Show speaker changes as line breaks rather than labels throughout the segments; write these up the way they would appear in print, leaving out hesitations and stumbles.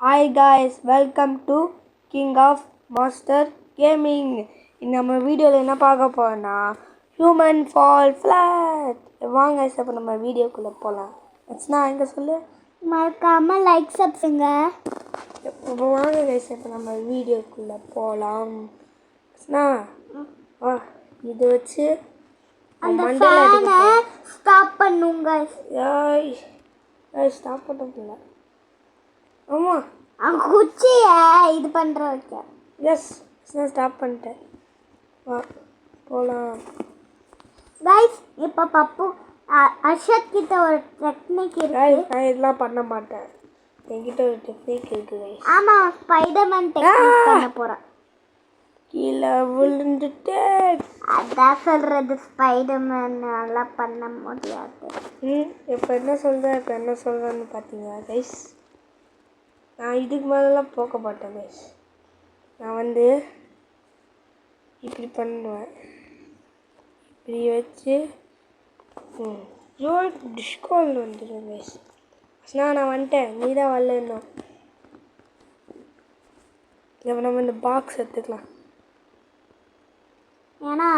Hi guys, welcome to King of Master Gaming. இந்த நம்ம வீடியோவில் என்ன பார்க்க போறோம்னா ஹியூமன் ஃபால் ஃப்ளாட். வாங்க இப்போ நம்ம வீடியோக்குள்ளே போகலாம். எஸ்னா எங்கே சொல்லு,
மறக்காம லைக் சப்ஸ்ங்க.
இப்போ வாங்க கைஸ் இப்போ நம்ம வீடியோக்குள்ளே போகலாம். எஸ்னா வா, இது வச்சு
அந்த ஃபேனை ஸ்டாப் பண்ணுங்க.
ஸ்டாப் பண்ண முடியல. ஆமாம்,
குச்சியை இது பண்ணுற வைக்க.
எஸ் ஸ்டாப் பண்ணிட்டேன். வா போகலாம்.
கைஸ் இப்போ பப்பு அர்ஷத் கிட்ட ஒரு டெக்னிக் இருக்கு.
நான் இதெல்லாம் பண்ண மாட்டேன். என்கிட்ட ஒரு டெக்னிக் இருக்கு கைஸ்.
ஆமாம், ஸ்பைடர்மேன் டெக்னிக் பண்ண போகிறேன்.
கீழே விழுந்துட்டு
அதான் சொல்கிறது, ஸ்பைடர்மேன் நல்லா பண்ண முடியாது.
இப்போ என்ன சொல்கிறேன்னு பார்த்தீங்களா கைஸ்? நான் இதுக்கு மேலெலாம் போக மாட்டேன் கைஸ். நான் இப்படி பண்ணுவேன். இப்படி வச்சு டிஸ்கவுண்ட் வந்துடும் கைஸ். நான் வந்துட்டேன், நீ தான் வரல இன்னும். இப்போ நம்ம இந்த பாக்ஸ் எடுத்துக்கலாம்.
ஏன்னா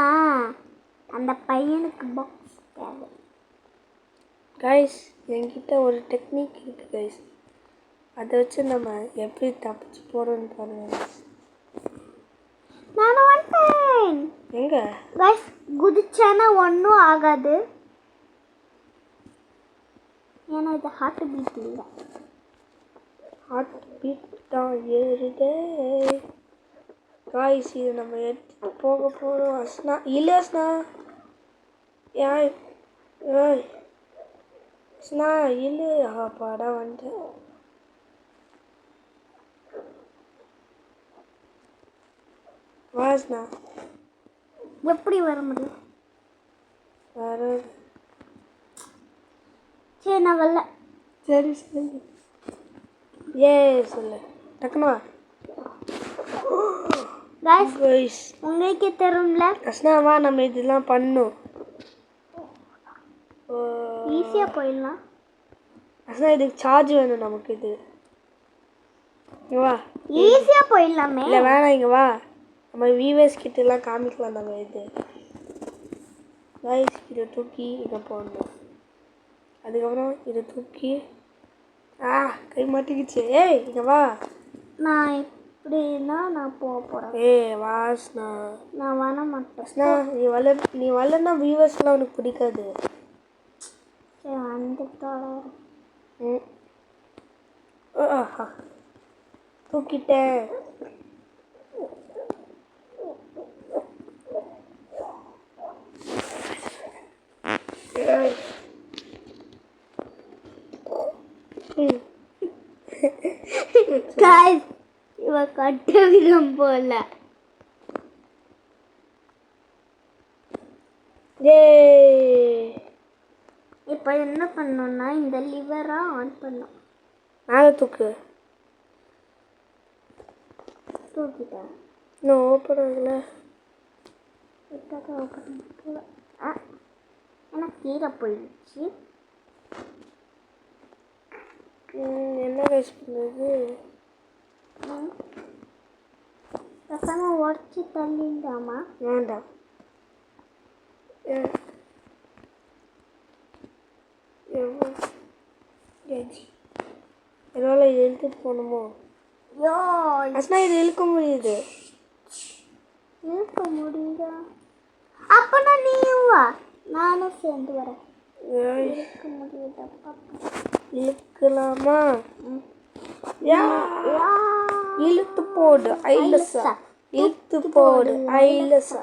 அந்த பையனுக்கு பாக்ஸ் தேவை.
கைஸ் என்கிட்ட ஒரு டெக்னிக் இருக்குது கைஸ். அதை வச்சு நம்ம எப்படி தப்பிச்சு போகிறோன்னு பாருங்க.
நானும் வந்துட்டேன்.
எங்கே
கைஸ் குதிச்சானா ஒன்றும் ஆகாது. ஏன்னா இது ஹார்ட் பீட் இல்லை.
ஹார்ட் பீட் தான் ஏறுதே காய்ஸ். இது நம்ம எடுத்து போக போகிறோம். அஸ்னா இல்லை அஸ்னா, ஏய் அஸ்னா இல்லை. பாடா வந்துட்டேன். வாஸ்னா
எப்படி வர முடியும்?
வர
சரி நான் வரல.
சரி சொல்லு. சொல்லு டக்குனு வா.
கைஸ் உங்களுக்கே தெரியும்ல.
அஸ்னா வா, நம்ம இதெல்லாம் பண்ணோம்.
ஈஸியாக போயிடலாம்.
அஸ்னா இதுக்கு சார்ஜ் வேணும் நமக்கு. இது இங்கே வா,
ஈஸியாக போயிடலாமே.
இல்லை வேணாம், இங்கே வா. நம்ம வியூவர்ஸ் கிட்டலாம் காமிக்கலாம். நம்ம இது கைஸ் இதை தூக்கி இங்கே போடணும். அதுக்கப்புறம் இதை தூக்கி கை மாட்டிக்கிச்சு. இங்கே வா.
நான் எப்படின்னா நான் போக போகிறேன்.
வாஸ்னா
நான் வர மாட்டேன்.
அஸ்னா நீ வரலன்னா வியூவர்ஸ்லாம் உனக்கு பிடிக்காது.
சரி வந்துட்டோம்.
தூக்கிட்டேன்.
கைஸ் இவ கட்ட விதம் போல. இப்போ என்ன பண்ணோம்னா இந்த லிவரை ஆன் பண்ணோம்.
மேலே தூக்கிட்டேன். இன்னும் ஓப்பன் ஆகல.
ஆனால் கீழே போயிடுச்சு.
என்ன கைஸ் பண்ணுறது?
பசங்க உடச்சி தள்ளிடாமா?
வேண்டாம். என்னால் இது இழுத்துட்டு போகணுமோ? அஸ்னா இது இழுக்க முடியுது.
இழுக்க முடியுதா? அப்போனா நீயும் வா, நானும் சேர்ந்து வரேன். இழுக்க முடியுதா?
இழுக்கலாமா? இழுத்து போடு ஐலசா, இழுத்து போடு ஐலசா.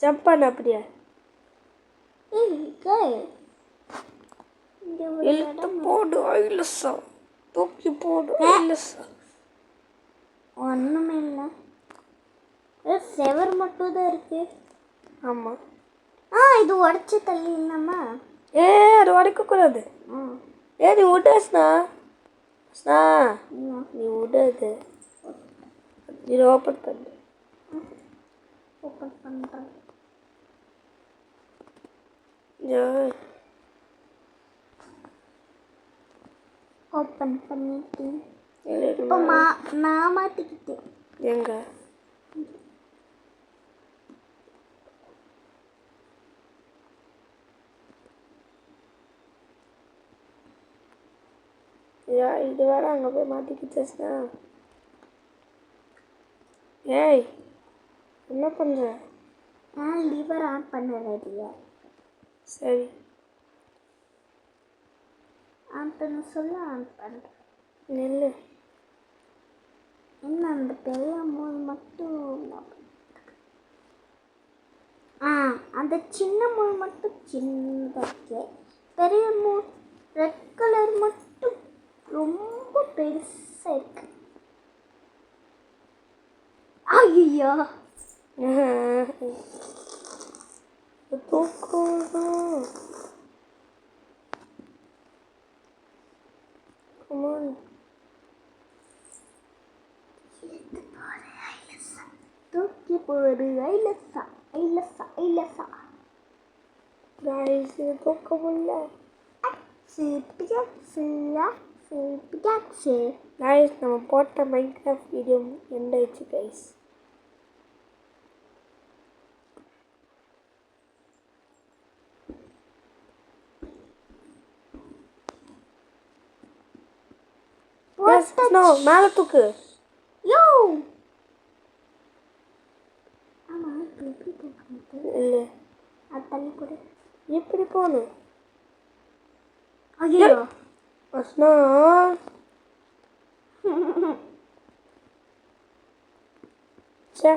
ஜம்ப் பண்ண அப்படியே. இழுத்து போடு ஐலசா, தூக்கி போடு ஐலசா.
ஒன்றுமே இல்லை, செவர் மட்டும் தான் இருக்கு.
ஆமாம்.
இது உடச்சி தள்ளி இல்லாமா?
அது உடைக்கக்கூடாது. நீ விடாஸ்னா, நீ விடாது. இது ஓப்பன் பண்ணு.
ஓப்பன் பண்ணுறேன். ஓப்பன் பண்ணிட்டு இப்போ நான் மாட்டிக்கிட்டேன்.
எங்க இது வேற அங்கே போய் மாட்டிக்கிச்சா? ஏய் என்ன பண்ணுற?
நான் லிவர் ஆன் பண்ண ரெடியா?
சரி
ஆன் பண்ண சொல்ல ஆன் பண்ணுறேன்.
நெல்லு
என்ன அந்த பெரிய மூணு மட்டும் அந்த சின்ன மூணு மட்டும் சின்னதாக்கே, பெரிய மூணு ரெட் கலர் மட்டும் ரொம்ப பெருசாக இருக்கு. ஐயோ
தூக்கம்.
தூக்கி போடு. ஐலசா ஐலசா ஐலசா
காய்ஸ் தூக்க முடியல. காய்ஸ் நம்ம போட்ட மைன்கிராஃப்ட் வீடியோ எண்ட் ஆயிடுச்சு கைஸ். மேல தூக்கு.
யோ
இல்ல
அது தள்ளி கொடு.
எப்படி போகணும்?
ஐயோ
அஸ்னா சே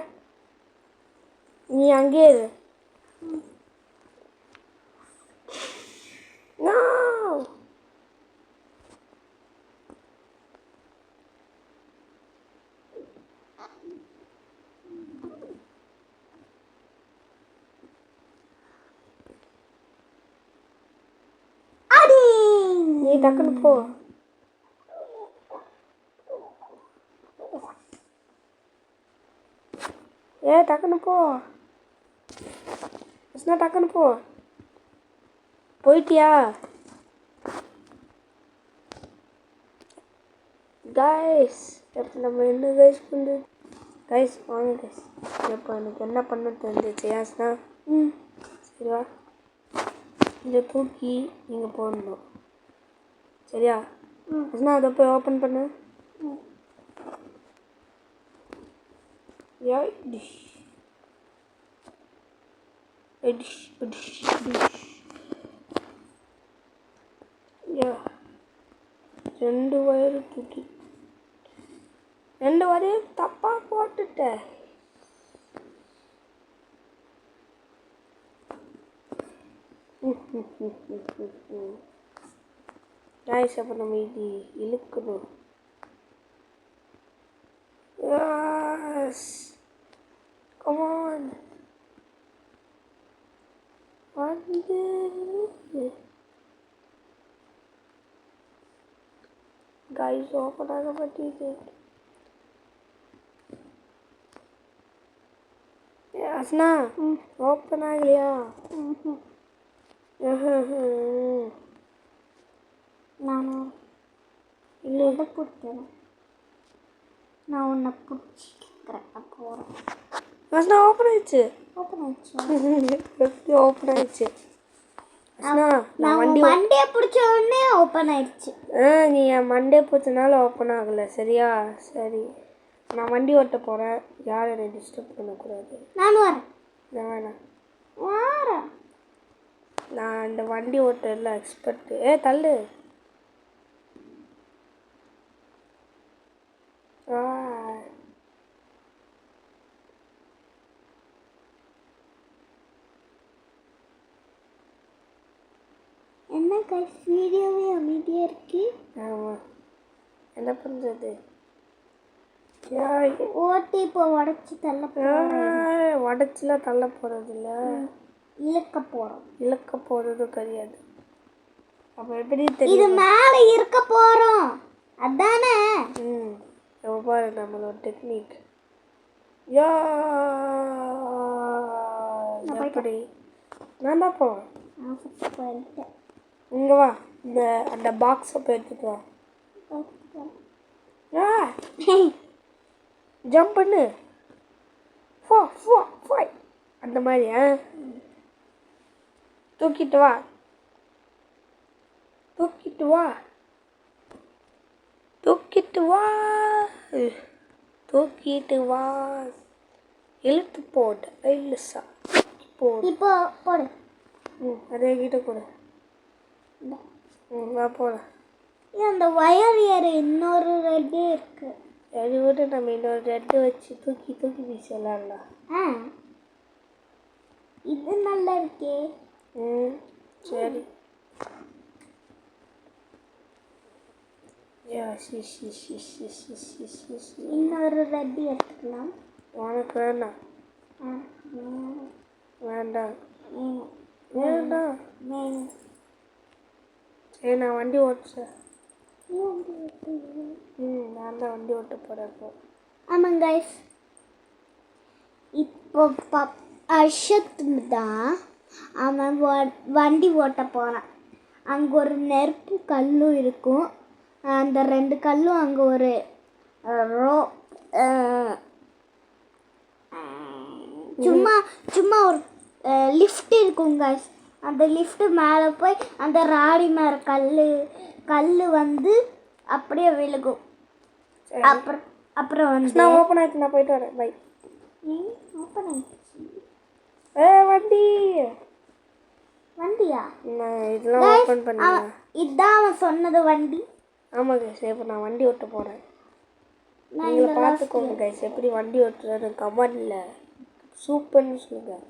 நீ அங்கேயே இரு. நீ டக்குன்னு போ. டக்குன்னு போ. டக்குன்னு போ. போயிட்டியா? கைஸ் இப்போ நம்ம என்ன கைஸ் பண்ணுறது? கைஸ் வாங்க கைஸ். இப்போ எனக்கு என்ன பண்ண தெரிஞ்சிச்சு யாஸ்னா? சரிவா, இதை தூக்கி நீங்கள் போடணும். சரியா? அதை போய் ஓப்பன் பண்ணு. ரெண்டு வயரு தூக்கி, ரெண்டு வரையும் தப்பா போட்டுட்டேன். காய்ஸ் அப்போ நம்ம இது இழுக்கணும். Come on. வந்து guys ஓப்பன் ஆக மாட்டேங்குது. அஸ்னா ஓப்பன் ஆகலையா?
நானும்
இல்லை
எதை பிடிக்கிறேன். நான் உன்னை பிடிச்சிக்கிறேன். போகிறேன்.
அஸ்னா ஓப்பன் ஆயிடுச்சு.
ஓப்பன் ஆயிடுச்சு.
எப்படி ஓப்பன் ஆயிடுச்சு? அஸ்னா
நான் வண்டி மண்டே பிடிச்ச உடனே ஓப்பன் ஆயிடுச்சு.
நீ என் மண்டே பிடிச்சனால ஓப்பன் ஆகலை. சரியா? சரி, நான் வண்டி ஓட்ட போகிறேன். யாரும் என்னை டிஸ்டர்ப் பண்ணக்கூடாது.
நானும் வரேன்.
நான் வேணாம்
வரேன்.
நான் இந்த வண்டி ஓட்டல எக்ஸ்பர்ட்டு. தள்ளு.
என்ன கைஸ் வீடியோவே அமைதியாக இருக்கு.
ஆமாம், என்ன பண்ணுறது?
ஓட்டி இப்போ உடச்சி தள்ள போகிறேன்.
உடச்சிலாம் தள்ள போகிறதில்ல,
இழுக்க போகிறோம்.
இழுக்க போகிறதும் கிடையாது. அப்போ எப்படி தெரியும்?
இது மேலே இருக்க போகிறோம் அதானே?
இப்போ பாரு நம்மளோட டெக்னிக். எப்படி நான் தான் போவேன். இங்கே வா, இந்த அந்த பாக்ஸை போய் எடுத்துட்டு வா. ஜம்ப் பண்ணு அந்த மாதிரியா தூக்கிட்டு வா தூக்கிட்டு வா தூக்கிட்டு வா தூக்கிட்டு வா இழுத்து போடு இல்லைசா போடு
இப்போ போடு
அதே கிட்ட போடு வா போடு
அந்த வயர் ஏற இன்னொரு ரெட்டே இருக்கு
அது விட்டு நம்ம இன்னொரு ரெட்டு வச்சு தூக்கி தூக்கி வீசி விளாட்லாம்
இது நல்லா இருக்கே
சரி
இன்னொரு ரெட்டி எடுத்துக்கலாம்
உனக்கு வேண்டாம் வேண்டாம் வேண்டாம் சரி நான் வண்டி ஓட்டுறேன் நான் தான் வண்டி ஓட்ட போகிறேன் இப்போ
ஆமாங்க கைஸ் இப்போ அர்ஷத் தான் அவன் வண்டி ஓட்ட போகிறான் அங்கே ஒரு நெருப்பு கல்லும் இருக்கும் அந்த 2 கல்லும் அங்கே ஒரு சும்மா ஒரு லிஃப்ட் இருக்கும் கைஸ் அந்த லிஃப்ட்டு மேலே போய் அந்த ராடி மேலே கல் வந்து அப்படியே விழுகும் அப்புறம் வந்து
நான் ஓப்பன் ஆகிட்டு நான் போயிட்டு வரேன் பை
ஓப்பன் ஆயிடுச்சு வண்டியா
நான் இதெல்லாம் ஓப்பன் பண்ணேன்
இதுதான் அவன் சொன்னது வண்டி
ஆமாம் கைஸ் இப்போ நான் வண்டி ஓட்ட போகிறேன் நீங்களை பார்த்துக்கோங்க கைஸ் எப்படி வண்டி ஓட்டுறது கமெண்டில் சூப்பர்னு சொல்லுங்கள்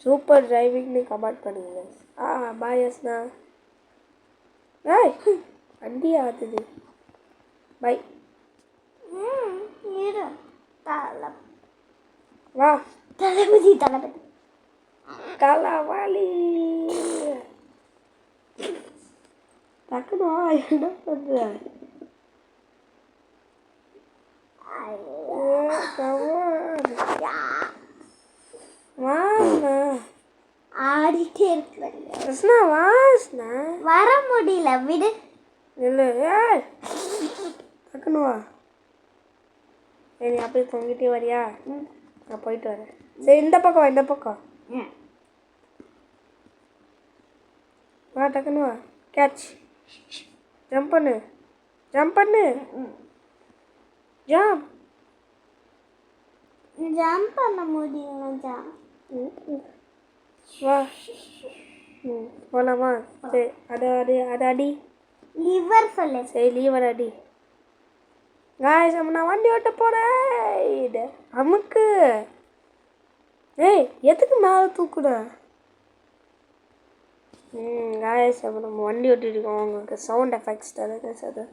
சூப்பர் டிரைவிங்னு கமெண்ட் பண்ணுங்க கைஸ் பாய் யஸ்னா வண்டி ஆகுது பை வா
தளபதி
தலைவாளி டக்குனு என்ன பண்ணுற
ஆடிட்டே இருக்கிறேன் வர முடியல விடு
இல்லை டக்குனு வா நீ அப்படியே தொங்கிட்டே வரியா நான் போயிட்டு வரேன் சரி இந்த பக்கம் வா டக்குனு வா கேட்ச் ஜம்ப் பண்ணு ஜம்ப்
பண்ண முடியல
வா போலாமா சரி அது அடி
லிவர் சொல்லு
சரி லீவர் அடி காய்ஸ் நான் வண்டி ஓட்ட போகிறேன் அமுக்கு எதுக்கு மேலே தூக்குட காய்ஸ் அப்போ நம்ம வண்டி ஓட்டிட்டு இருக்கோம் உங்களுக்கு சவுண்ட் எஃபெக்ட்ஸ் தர கைஸ் அது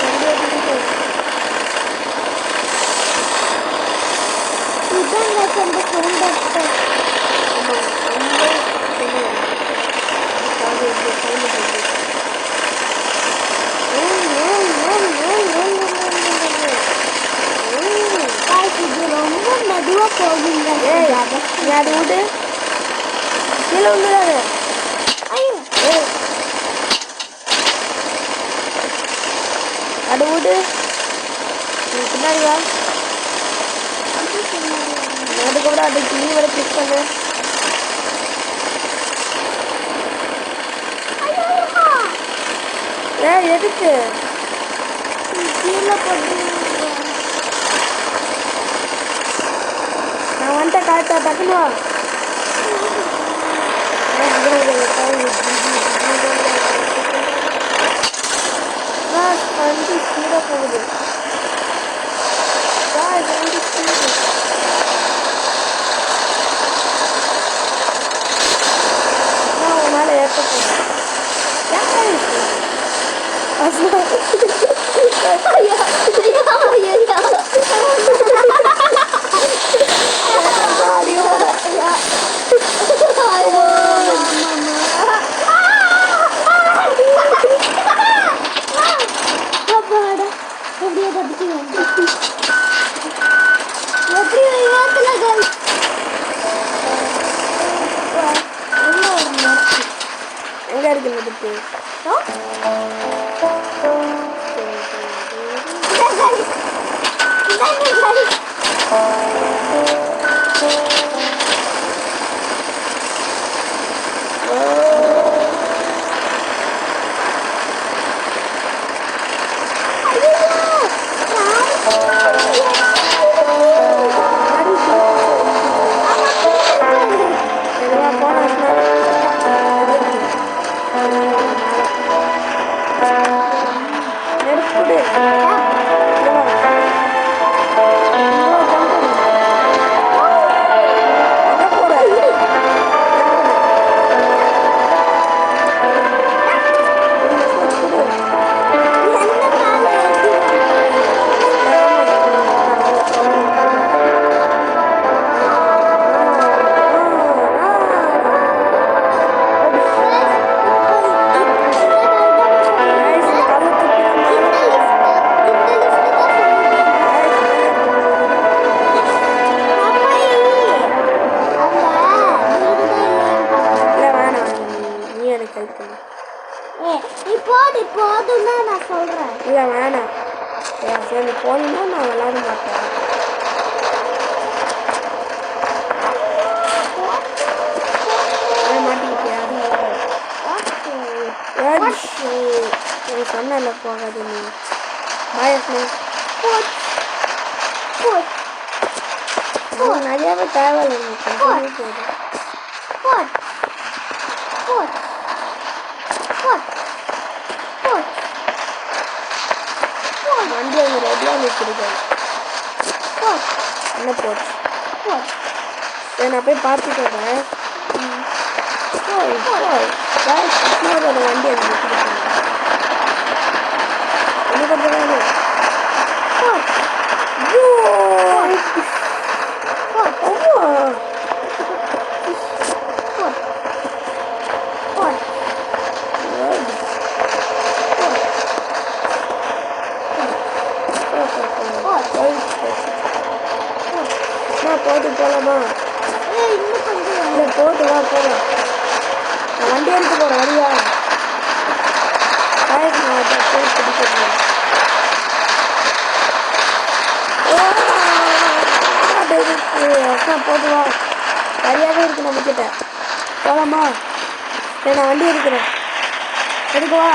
வண்டி ஓட்டிட்டு
ரொம்ப மெதுவாக போகுங்க
அது விடு கீழே விழுறாரு அது விடு பின்னாடி வா அதுக்கப்புறம் அதுக்கு நீ வர கிளிக் பண்ணு எதுக்கு
கீழே போட்டு
நான் வந்துட்ட காத்தா டக்குனு வா வண்டி ஸ்பீடாக போகுது வண்டி ஸ்பீடு நான் உன்னால் ஏற்ற போகிறேன் எங்க எங்கே இருக்கு நெருப்பு?
போதும்னா நான் சொல்றேன்.
இல்லை வேணாம், சரி போனா நான் விளையாட மாட்டேன். மாட்டிக்கிட்டியா? சொன்ன போகாது நீ நிறையாவே தேவையில்லை. வண்டி அங்கே ரெடியாக நிற்கிறது. என்ன போச்சு? சரி நான் போய் பார்த்துட்டு வரேன். கிருஷ்ணாவோட வண்டி அங்கே நிற்கிறது. என்ன பண்ணுறாங்க? போட்டு போகலாமா? இல்லை போட்டு வா போகலாம். நான் வண்டி எடுத்து போகிறேன். வரியா? போட்டு வா. சரியாகவே இருக்கு நம்ம கிட்ட. போகலாமா? சரி நான் வண்டி எடுக்கிறேன். எடுக்கவா?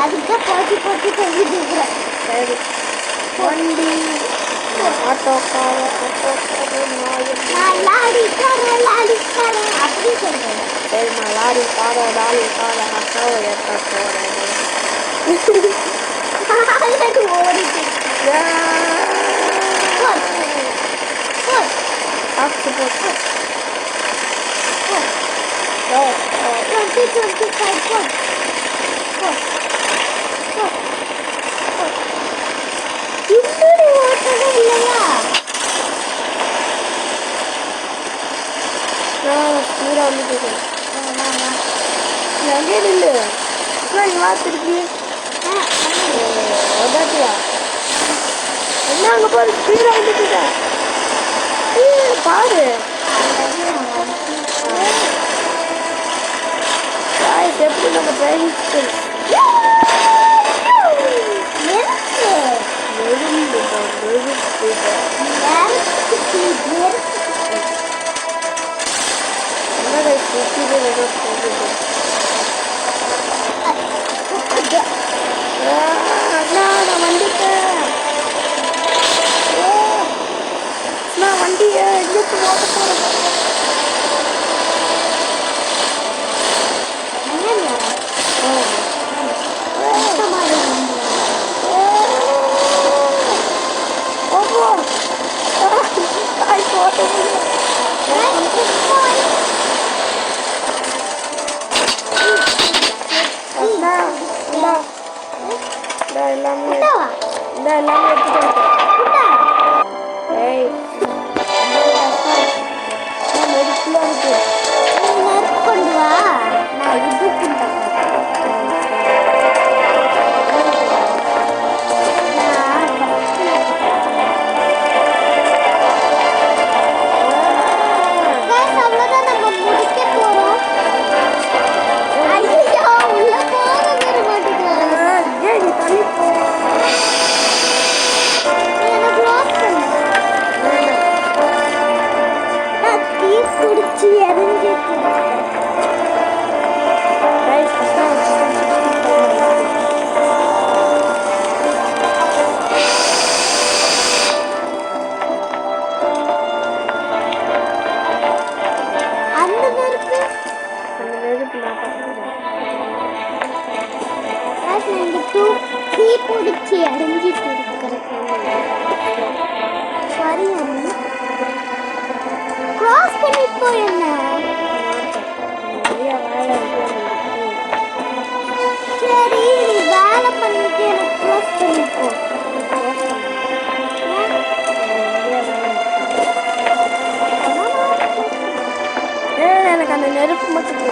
அதுக்கு போச்சு போச்சு செஞ்சுட்டு இருக்கிறேன். சரி வண்டி ஆட்டோக்கார லாரிக்காரன் அப்படி சொல்றேன். சரி நான் லாரிக்கார அக்காவை ஏற்ற போறேன். ஓடிட்டு சாப்பிட்டு போட்டு 25 இன்னொரு ஓட்டமே இல்லையா? ஸ்பீடா வந்துட்டு எங்கே நில்லு வா திருப்பி என்ன அங்கே போய் ஸ்பீடா வந்துட்டு பாரு. எப்படி நம்ம டிரைவிங் ஸ்கில்ஸ் எடுத்து ஓட்ட போகிறேன். எல்லாமே எடுத்துட்டு ஏய் நெருப்புல இருக்கு.
நெருப்பு கொண்டு வா. நான் இது குடிச்சு எரிஞ்சிட்டு தீ பிடிச்சி அடைஞ்சிட்டு இருக்கிறது. சரி கிராஸ் பண்ணிப்போ. என்ன சரி நீ வேலை பண்ணிட்டு எனக்கு கிராஸ் பண்ணிப்போ.
எனக்கு அந்த நெருப்பு மட்டும்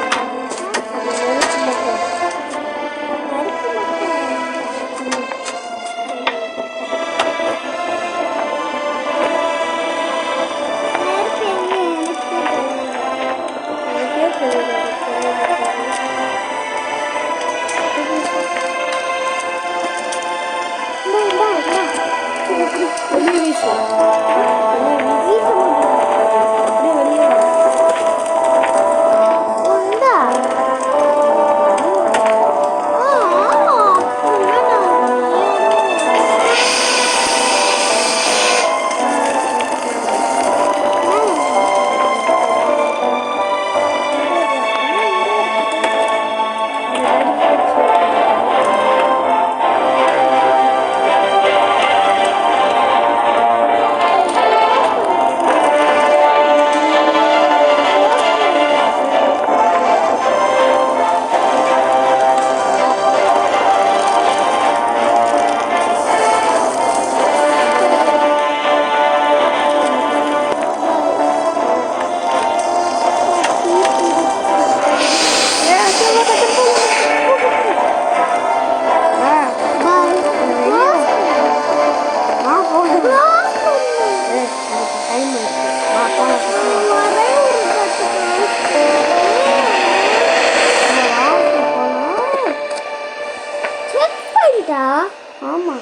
ஆமா.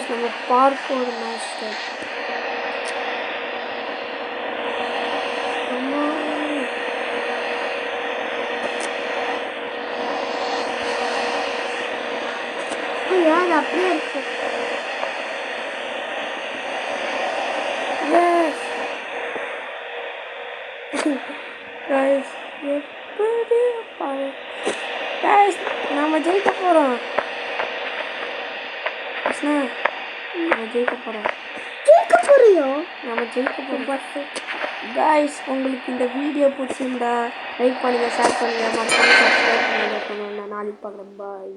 நம்ம பார்க்கோர் மாஸ்டர்
அது அப்படியே இருக்கு.
நம்ம ஜெயிக்க போறோம். நம்ம ஜெயிக்க போறோம்.
ஜெயிக்க போறியோ?
நம்ம ஜெயிக்க போறோம். गाइस உங்களுக்கு இந்த வீடியோ பிடிச்சிருந்தா லைக் பண்ணுங்க, ஷேர் பண்ணுங்க, மறக்காம சப்ஸ்கிரைப் பண்ணுங்க. நாளைக்கு பார்க்கலாம். பாய்.